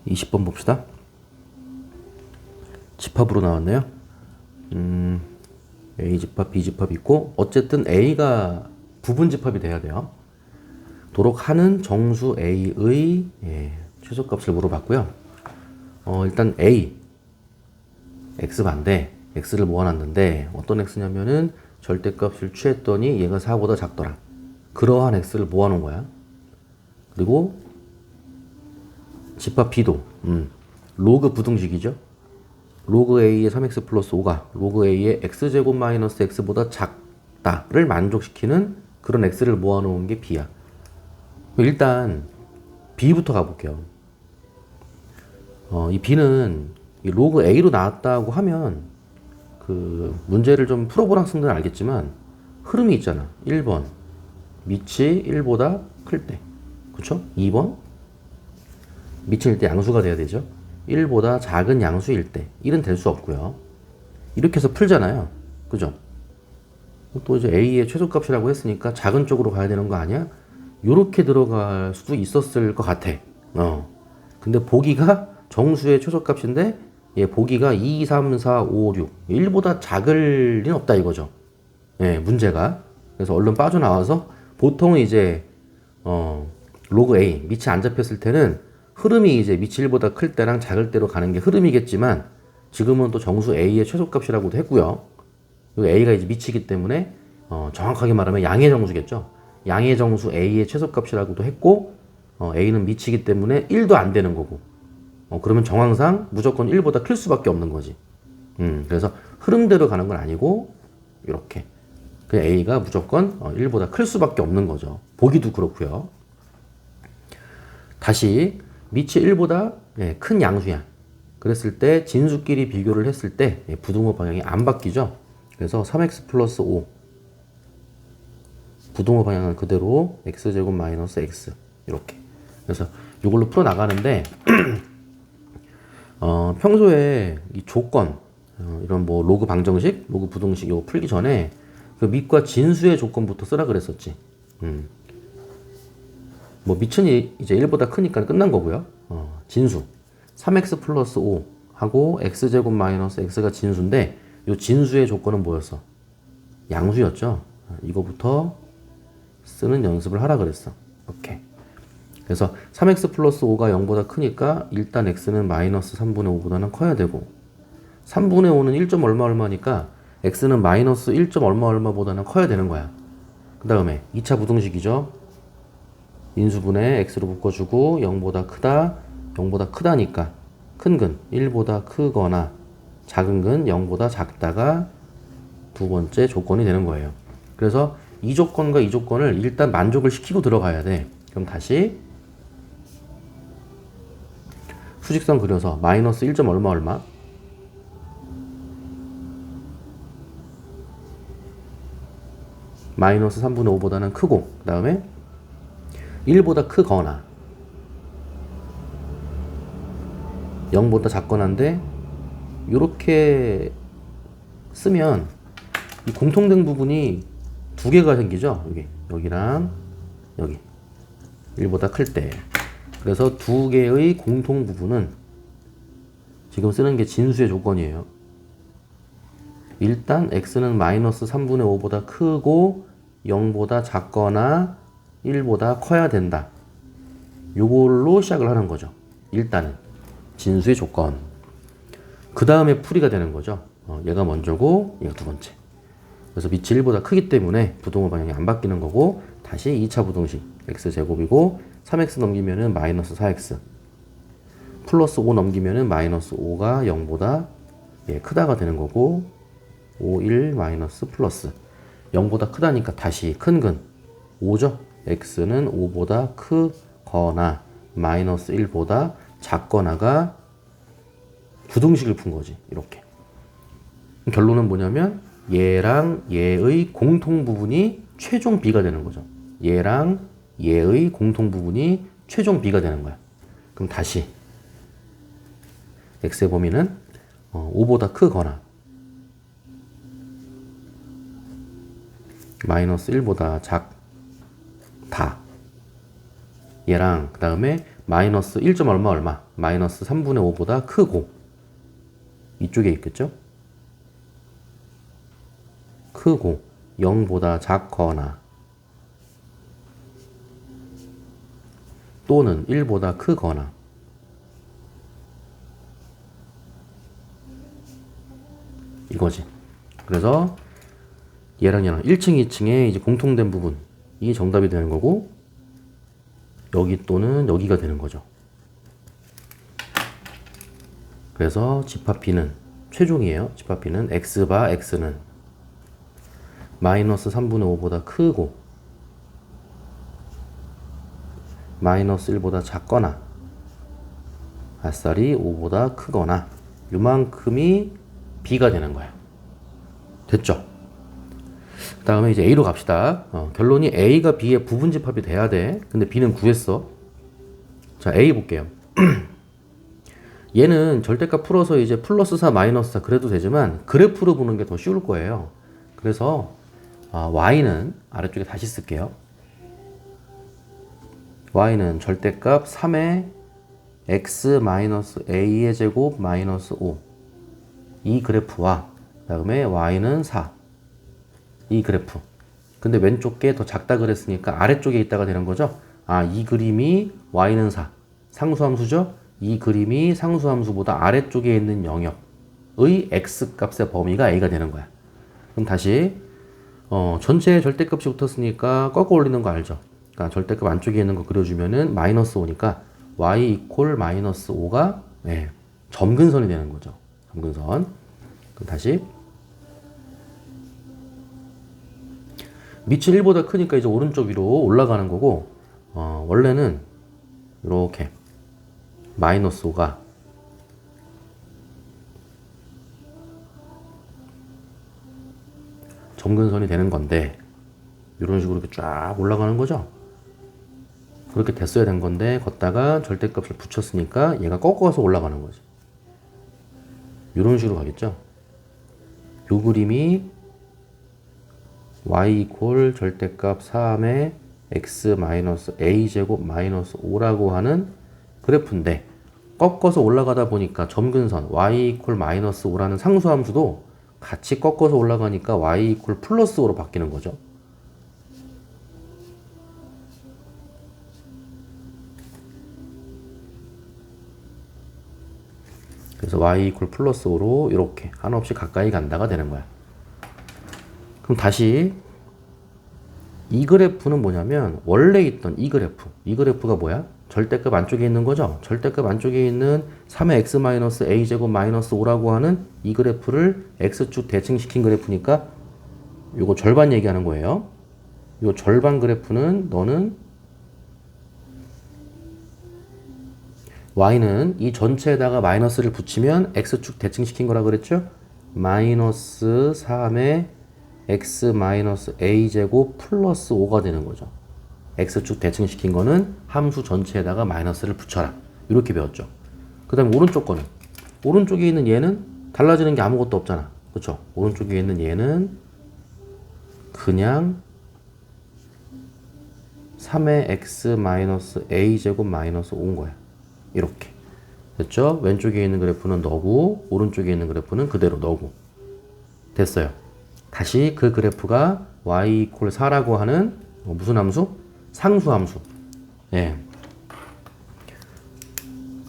20번 봅시다. 집합으로 나왔네요. A 집합, B 집합 있고 어쨌든 A가 부분 집합이 돼야 돼요. 도록 하는 정수 A의 최소값을 물어봤고요. 일단 A X반대 X를 모아놨는데 어떤 X냐면은 절대값을 취했더니 얘가 4보다 작더라. 그러한 X를 모아놓은 거야. 그리고 집합 B도 로그 부등식이죠. 로그 A의 3X 플러스 5가 로그 A의 X제곱 마이너스 X보다 작다를 만족시키는 그런 X를 모아놓은 게 B야. 일단 B부터 가볼게요. 이 B는 이 로그 A로 나왔다고 하면 그 문제를 좀 풀어본 학생들은 알겠지만 흐름이 있잖아. 1번 밑이 1보다 클 때, 그쵸? 2번 밑일 때 양수가 돼야 되죠. 1보다 작은 양수일 때 1은 될 수 없고요. 이렇게 해서 풀잖아요. 그죠? 또 이제 A의 최소값이라고 했으니까 작은 쪽으로 가야 되는 거 아니야? 요렇게 들어갈 수도 있었을 것 같아. 근데 보기가 정수의 최소값인데 얘 보기가 2, 3, 4, 5, 6 1보다 작을 리는 없다 이거죠. 예, 문제가. 그래서 얼른 빠져나와서 보통은 이제 로그 A 밑이 안 잡혔을 때는 흐름이 이제 밑이 1보다 클 때랑 작을 때로 가는 게 흐름이겠지만 지금은 또 정수 A의 최소값이라고도 했고요. 그리고 A가 이제 밑이기 때문에 정확하게 말하면 양의 정수겠죠. 양의 정수 A의 최소값이라고도 했고 A는 밑이기 때문에 1도 안 되는 거고 그러면 정황상 무조건 1보다 클 수밖에 없는 거지. 그래서 흐름대로 가는 건 아니고 이렇게 그 A가 무조건 1보다 클 수밖에 없는 거죠. 보기도 그렇고요. 다시 밑이 1보다 큰 양수야. 그랬을 때 진수끼리 비교를 했을 때 부등호 방향이 안 바뀌죠. 그래서 3x 플러스 5 부등호 방향은 그대로 x제곱 마이너스 x 이렇게. 그래서 이걸로 풀어 나가는데 평소에 이 조건 이런 뭐 로그 방정식, 로그 부등식 이거 풀기 전에 그 밑과 진수의 조건부터 쓰라 그랬었지. 뭐 밑은 이제 1보다 크니까 끝난 거고요. 진수 3x 플러스 5 하고 x제곱 마이너스 x가 진수인데 이 진수의 조건은 뭐였어? 양수였죠. 이거부터 쓰는 연습을 하라 그랬어. 오케이. 그래서 3x 플러스 5가 0보다 크니까 일단 x는 마이너스 3분의 5보다는 커야 되고 3분의 5는 1점 얼마 얼마니까 x는 마이너스 1점 얼마 얼마보다는 커야 되는 거야. 그 다음에 2차 부등식이죠. 인수분해 x로 묶어주고 0보다 크다, 0보다 크다니까 큰 근 1보다 크거나 작은 근 0보다 작다가 두 번째 조건이 되는 거예요. 그래서 이 조건과 이 조건을 일단 만족을 시키고 들어가야 돼. 그럼 다시 수직선 그려서 마이너스 1점 얼마 얼마 마이너스 3분의 5보다는 크고 그 다음에 1보다 크거나 0보다 작거나인데 이렇게 쓰면 이 공통된 부분이 두 개가 생기죠. 여기랑 여기 1보다 클 때. 그래서 두 개의 공통 부분은 지금 쓰는 게 진수의 조건이에요. 일단 x는 마이너스 3분의 5보다 크고 0보다 작거나 1보다 커야 된다. 요걸로 시작을 하는 거죠. 일단은 진수의 조건. 그 다음에 풀이가 되는 거죠. 얘가 먼저고 얘가 두 번째. 그래서 밑이 1보다 크기 때문에 부등호 방향이 안 바뀌는 거고 다시 2차 부등식 x제곱이고 3x 넘기면은 마이너스 4x 플러스 5 넘기면은 마이너스 5가 0보다 크다가 되는 거고 5, 1 마이너스 플러스 0보다 크다니까 다시 큰 근 5죠. x는 5보다 크거나 마이너스 1보다 작거나가 부등식을 푼 거지. 이렇게. 결론은 뭐냐면 얘랑 얘의 공통 부분이 최종 b가 되는 거죠. 얘랑 얘의 공통 부분이 최종 b가 되는 거야. 그럼 다시 x의 범위는 5보다 크거나 마이너스 1보다 작다. 얘랑 그 다음에 마이너스 1. 얼마 마이너스 3분의 5보다 크고 이쪽에 있겠죠? 크고 0보다 작거나 또는 1보다 크거나 이거지. 그래서 얘랑 1층, 2층에 이제 공통된 부분 이게 정답이 되는 거고 여기 또는 여기가 되는 거죠. 그래서 집합 B는 최종이에요. 집합 B는 X바 X는 마이너스 3분의 5보다 크고 마이너스 1보다 작거나 아싸리 5보다 크거나 요만큼이 B가 되는 거야. 됐죠? 그 다음에 이제 A로 갑시다. 결론이 A가 B의 부분집합이 돼야 돼. 근데 B는 구했어. 자, A 볼게요. 얘는 절대값 풀어서 이제 플러스 4, 마이너스 4 그래도 되지만 그래프로 보는 게 더 쉬울 거예요. 그래서 Y는 아래쪽에 다시 쓸게요. Y는 절대값 3의 X 마이너스 A의 제곱 마이너스 5 이 그래프와 그 다음에 Y는 4 이 그래프. 근데 왼쪽 게 더 작다 그랬으니까 아래쪽에 있다가 되는 거죠. 이 그림이 Y는 4 상수함수죠. 이 그림이 상수함수보다 아래쪽에 있는 영역의 X 값의 범위가 A가 되는 거야. 그럼 다시 전체에 절대값이 붙었으니까 꺾어 올리는 거 알죠? 그러니까 절대값 안쪽에 있는 거 그려주면은 마이너스 5니까 Y 이퀄 마이너스 5가 점근선이 되는 거죠. 점근선. 그럼 다시 밑이 1보다 크니까 이제 오른쪽 위로 올라가는 거고 원래는 이렇게 마이너스 5가 점근선이 되는 건데 이런 식으로 이렇게 쫙 올라가는 거죠. 그렇게 됐어야 된 건데 걷다가 절대값을 붙였으니까 얘가 꺾어서 올라가는 거지. 이런 식으로 가겠죠. 요 그림이 y 이퀄 절대값 3의 x 마이너스 a 제곱 마이너스 5라고 하는 그래프인데 꺾어서 올라가다 보니까 점근선 y 이퀄 마이너스 5라는 상수함수도 같이 꺾어서 올라가니까 y 이퀄 플러스 5로 바뀌는 거죠. 그래서 y 이퀄 플러스 5로 이렇게 한없이 가까이 간다가 되는 거야. 그럼 다시 이 그래프는 뭐냐면 원래 있던 이 그래프가 뭐야? 절대값 안쪽에 있는 거죠. 절대값 안쪽에 있는 3의 x 마이너스 a 제곱 마이너스 5라고 하는 이 그래프를 x축 대칭시킨 그래프니까 요거 절반 얘기하는 거예요. 요 절반 그래프는 너는 y는 이 전체에다가 마이너스를 붙이면 x축 대칭시킨 거라 그랬죠? 마이너스 3의 x 마이너스 a 제곱 플러스 5가 되는 거죠. x축 대칭시킨 거는 함수 전체에다가 마이너스를 붙여라. 이렇게 배웠죠. 그 다음에 오른쪽 거는 오른쪽에 있는 얘는 달라지는 게 아무것도 없잖아. 그렇죠? 오른쪽에 있는 얘는 그냥 3의 x 마이너스 a 제곱 마이너스 5인 거야. 이렇게. 됐죠? 왼쪽에 있는 그래프는 너고 오른쪽에 있는 그래프는 그대로 너고. 됐어요. 다시 그 그래프가 y 이퀄 4라고 하는 무슨 함수? 상수함수. 예.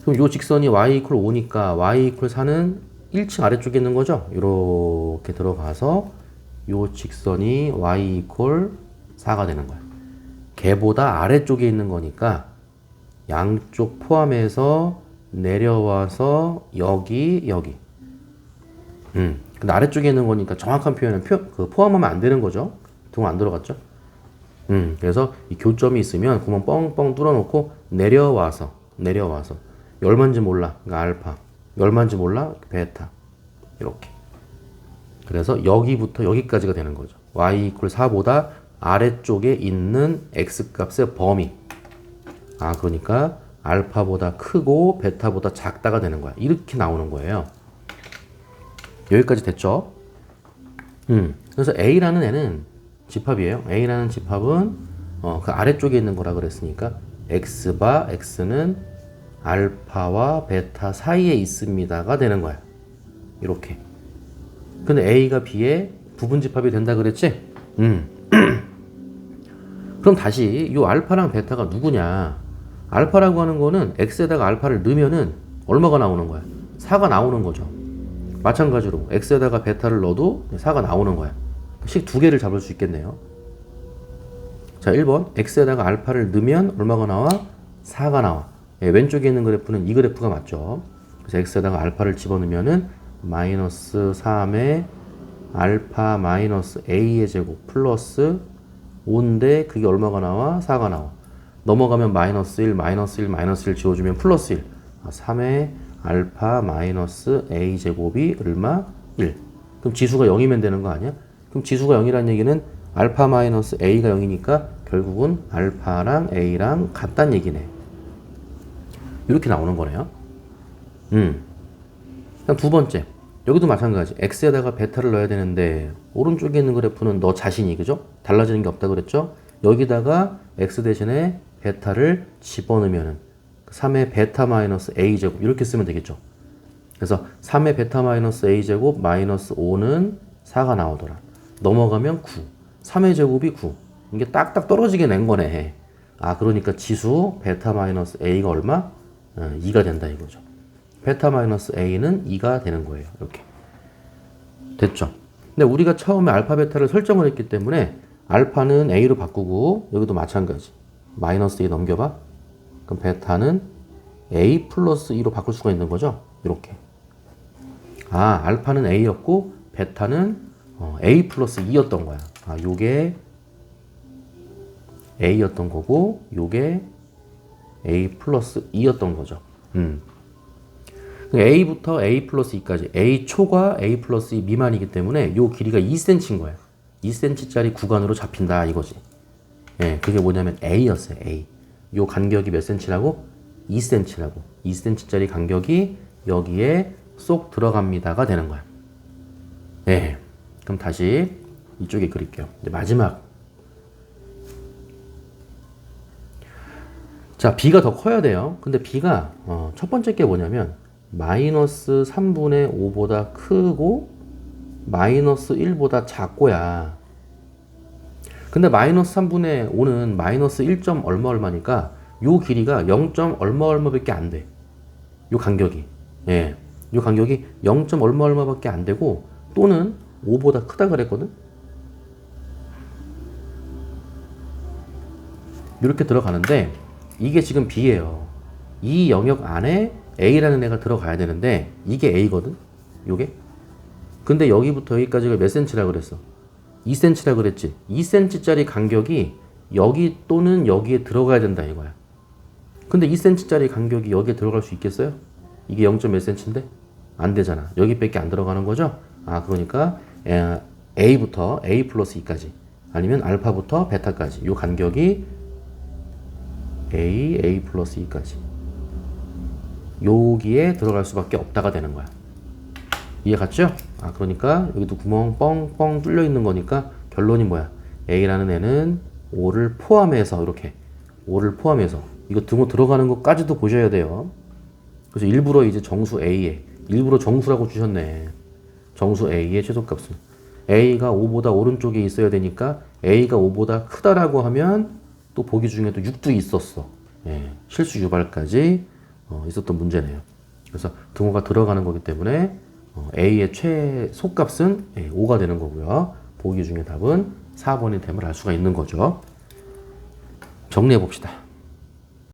그럼 요 직선이 y 이퀄 5니까 y 이퀄 4는 1층 아래쪽에 있는 거죠? 이렇게 들어가서 요 직선이 y 이퀄 4가 되는 거야. 걔보다 아래쪽에 있는 거니까 양쪽 포함해서 내려와서 여기. 근데 아래쪽에 있는 거니까 정확한 표현은 포함하면 안 되는 거죠. 등 안 들어갔죠? 그래서 이 교점이 있으면 구멍 뻥뻥 뚫어놓고 내려와서 얼마인지 몰라. 그러니까 알파. 얼마인지 몰라. 베타. 이렇게. 그래서 여기부터 여기까지가 되는 거죠. y 이퀄 4보다 아래쪽에 있는 x 값의 범위. 그러니까 알파보다 크고 베타보다 작다가 되는 거야. 이렇게 나오는 거예요. 여기까지 됐죠? 그래서 A라는 애는 집합이에요. A라는 집합은 그 아래쪽에 있는 거라 그랬으니까 X바 X는 알파와 베타 사이에 있습니다가 되는 거야. 이렇게. 근데 A가 B의 부분집합이 된다 그랬지? 그럼 다시 이 알파랑 베타가 누구냐? 알파라고 하는 거는 X에다가 알파를 넣으면은 얼마가 나오는 거야? 4가 나오는 거죠. 마찬가지로 X에다가 베타를 넣어도 4가 나오는 거야. 식 두 개를 잡을 수 있겠네요. 자, 1번 X에다가 알파를 넣으면 얼마가 나와? 4가 나와. 예, 왼쪽에 있는 그래프는 이 그래프가 맞죠. 그래서 X에다가 알파를 집어넣으면은 마이너스 3의 알파 마이너스 A의 제곱 플러스 5인데 그게 얼마가 나와? 4가 나와. 넘어가면 마이너스 1, 마이너스 1, 마이너스 1 지워주면 플러스 1. 3의 알파 마이너스 A 제곱이 얼마? 1. 그럼 지수가 0이면 되는 거 아니야? 그럼 지수가 0이라는 얘기는 알파 마이너스 A가 0이니까 결국은 알파랑 A랑 같다는 얘기네. 이렇게 나오는 거네요. 그럼 두 번째. 여기도 마찬가지. X에다가 베타를 넣어야 되는데 오른쪽에 있는 그래프는 너 자신이 그죠? 달라지는 게 없다 그랬죠? 여기다가 X 대신에 베타를 집어넣으면은 3의 베타 마이너스 A 제곱 이렇게 쓰면 되겠죠. 그래서 3의 베타 마이너스 A 제곱 마이너스 5는 4가 나오더라. 넘어가면 9. 3의 제곱이 9. 이게 딱딱 떨어지게 낸 거네. 아, 그러니까 지수 베타 마이너스 A가 얼마? 2가 된다 이거죠. 베타 마이너스 A는 2가 되는 거예요. 이렇게. 됐죠? 근데 우리가 처음에 알파 베타를 설정을 했기 때문에 알파는 A로 바꾸고 여기도 마찬가지. 마이너스 2 넘겨봐. 그럼 베타는 A 플러스 2로 바꿀 수가 있는 거죠. 이렇게. 아, 알파는 A였고 베타는 A 플러스 2였던 거야. 아, 요게 A였던 거고 요게 A 플러스 2였던 거죠. A부터 A 플러스 2까지 A 초과 A 플러스 2 미만이기 때문에 요 길이가 2cm인 거야. 2cm짜리 구간으로 잡힌다 이거지. 예, 그게 뭐냐면 A였어요. A. 요 간격이 몇 cm라고? 2cm라고. 2cm짜리 간격이 여기에 쏙 들어갑니다가 되는 거야. 예. 그럼 다시 이쪽에 그릴게요. 이제 마지막. 자, B가 더 커야 돼요. 근데 B가 첫 번째 게 뭐냐면 마이너스 3분의 5보다 크고 마이너스 1보다 작고야. 근데 마이너스 3분의 5는 마이너스 1. 얼마니까 요 길이가 0. 얼마밖에 안 돼. 요 간격이. 예. 요 간격이 0. 얼마밖에 안 되고 또는 5보다 크다 그랬거든. 이렇게 들어가는데 이게 지금 B예요. 이 영역 안에 A라는 애가 들어가야 되는데 이게 A거든. 요게. 근데 여기부터 여기까지가 몇 cm라 그랬어? 2cm라 그랬지. 2cm짜리 간격이 여기 또는 여기에 들어가야 된다 이거야. 근데 2cm짜리 간격이 여기에 들어갈 수 있겠어요? 이게 0. 몇 cm인데? 안 되잖아. 여기밖에 안 들어가는 거죠? 아, 그러니까 A부터 A 플러스 2까지 아니면 알파부터 베타까지 요 간격이 A 플러스 2까지 여기에 들어갈 수밖에 없다가 되는 거야. 이해 갔죠? 아, 그러니까 여기도 구멍 뻥뻥 뚫려 있는 거니까 결론이 뭐야? A라는 애는 5를 포함해서 이렇게 5를 포함해서 이거 등호 들어가는 것까지도 보셔야 돼요. 그래서 일부러 이제 정수 A에 일부러 정수라고 주셨네. 정수 A의 최소값은 A가 5보다 오른쪽에 있어야 되니까 A가 5보다 크다라고 하면 또 보기 중에도 6도 있었어. 예, 실수 유발까지 있었던 문제네요. 그래서 등호가 들어가는 거기 때문에 A의 최소값은 5가 되는 거고요. 보기 중에 답은 4번이 됨을 알 수가 있는 거죠. 정리해 봅시다.